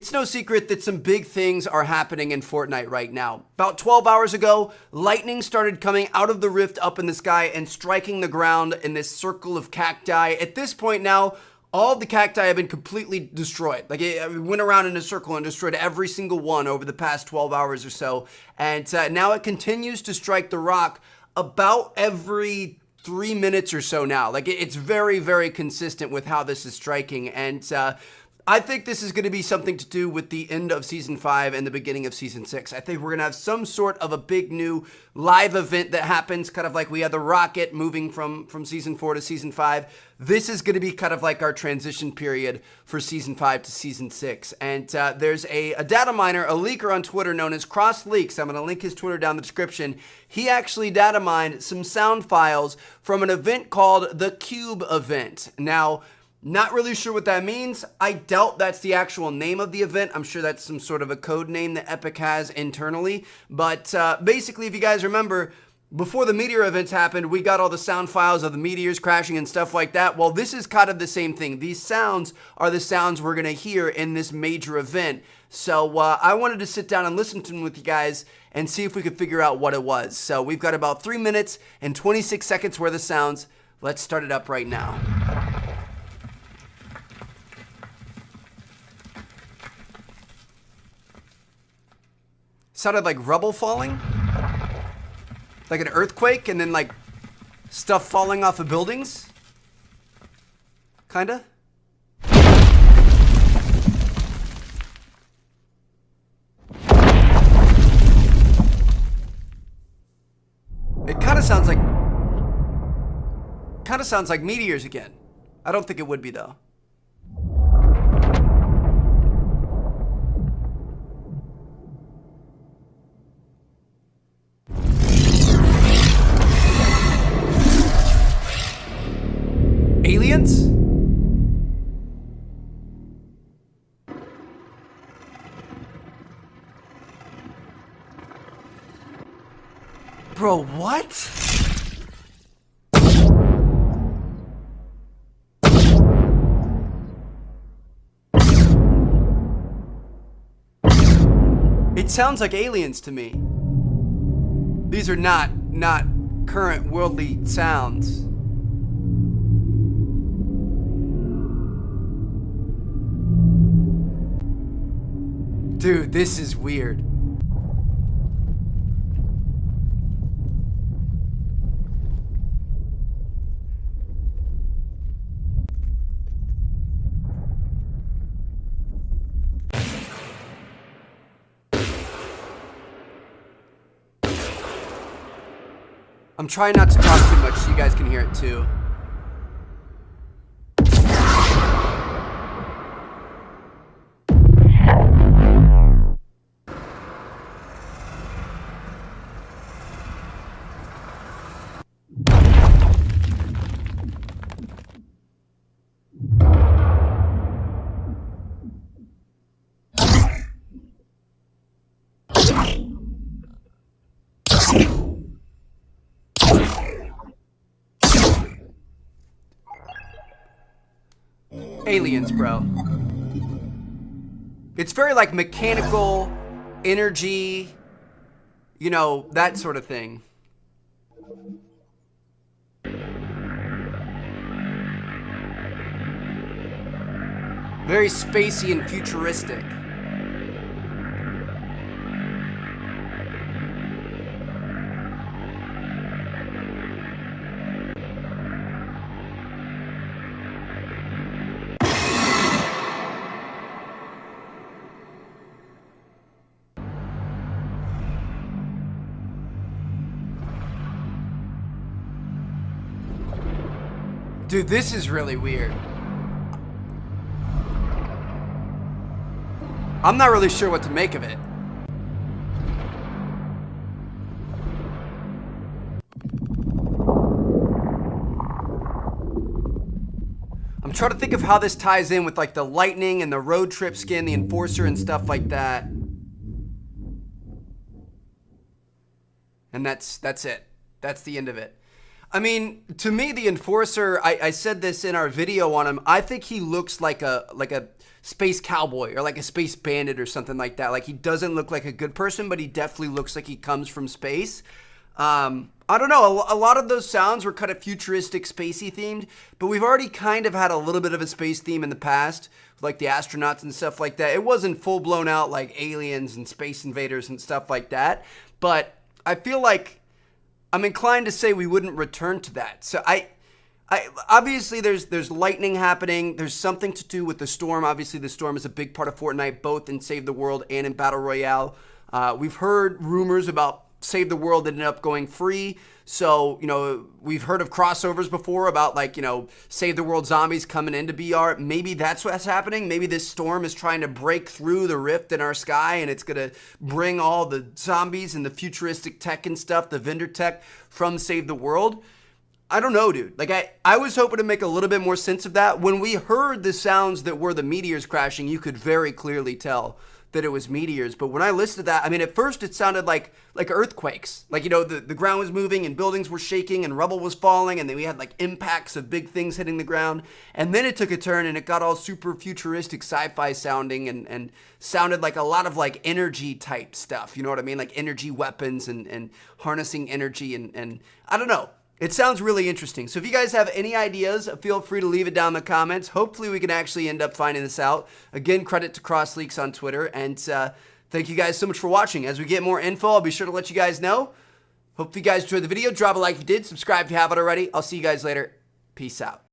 It's no secret that some big things are happening in Fortnite right now. About 12 hours ago, lightning started coming out of the rift up in the sky and striking the ground in this circle of cacti. At this point now, all of the cacti have been completely destroyed. Like it went around in a circle and destroyed every single one over the past 12 hours or so. And now it continues to strike the rock about every 3 minutes or so now. Like it's very, very consistent with how this is striking. And I think this is going to be something to do with the end of Season 5 and the beginning of Season 6. I think we're going to have some sort of a big new live event that happens, kind of like we had the rocket moving from Season 4 to Season 5. This is going to be kind of like our transition period for Season 5 to Season 6. And there's a data miner, a leaker on Twitter known as Cross Leaks. I'm going to link his Twitter down in the description. He actually data mined some sound files from an event called the Cube event. Now, not really sure what that means. I doubt that's the actual name of the event. I'm sure that's some sort of a code name that Epic has internally. But basically, if you guys remember, before the meteor events happened, we got all the sound files of the meteors crashing and stuff like that. Well, this is kind of the same thing. These sounds are the sounds we're going to hear in this major event. So I wanted to sit down and listen to them with you guys and see if we could figure out what it was. So we've got about 3 minutes and 26 seconds worth of sounds. Let's start it up right now. Sounded like rubble falling, like an earthquake, and then like stuff falling off of buildings, kinda. It kind of sounds like meteors again. I don't think it would be though. Aliens? Bro, what? It sounds like aliens to me. These are not current worldly sounds. Dude, this is weird. I'm trying not to talk too much so you guys can hear it too. Aliens, bro. It's very like mechanical energy, you know, that sort of thing. Very spacey and futuristic. Dude, this is really weird. I'm not really sure what to make of it. I'm trying to think of how this ties in with like the lightning and the road trip skin, the enforcer and stuff like that. And that's it. That's the end of it. I mean, to me, the Enforcer, I said this in our video on him, I think he looks like a space cowboy or like a space bandit or something like that. Like, he doesn't look like a good person, but he definitely looks like he comes from space. I don't know, a lot of those sounds were kind of futuristic, spacey themed, but we've already kind of had a little bit of a space theme in the past, like the astronauts and stuff like that. It wasn't full blown out like aliens and space invaders and stuff like that, but I feel like I'm inclined to say we wouldn't return to that. So I obviously there's lightning happening. There's something to do with the storm. Obviously, the storm is a big part of Fortnite, both in Save the World and in Battle Royale. We've heard rumors about Save the World ended up going free. So, you know, we've heard of crossovers before about like, you know, Save the World zombies coming into BR. Maybe that's what's happening. Maybe this storm is trying to break through the rift in our sky and it's going to bring all the zombies and the futuristic tech and stuff, the vendor tech from Save the World. I don't know, dude. Like, I was hoping to make a little bit more sense of that. When we heard the sounds that were the meteors crashing, you could very clearly tell that it was meteors. But when I listened to that, I mean, at first it sounded like earthquakes. Like, you know, the ground was moving and buildings were shaking and rubble was falling and then we had like impacts of big things hitting the ground. And then it took a turn and it got all super futuristic sci-fi sounding and sounded like a lot of like energy type stuff. You know what I mean? Like energy weapons and harnessing energy and I don't know. It sounds really interesting. So if you guys have any ideas, feel free to leave it down in the comments. Hopefully we can actually end up finding this out. Again, credit to CrossLeaks on Twitter. And thank you guys so much for watching. As we get more info, I'll be sure to let you guys know. Hope you guys enjoyed the video. Drop a like if you did. Subscribe if you haven't already. I'll see you guys later. Peace out.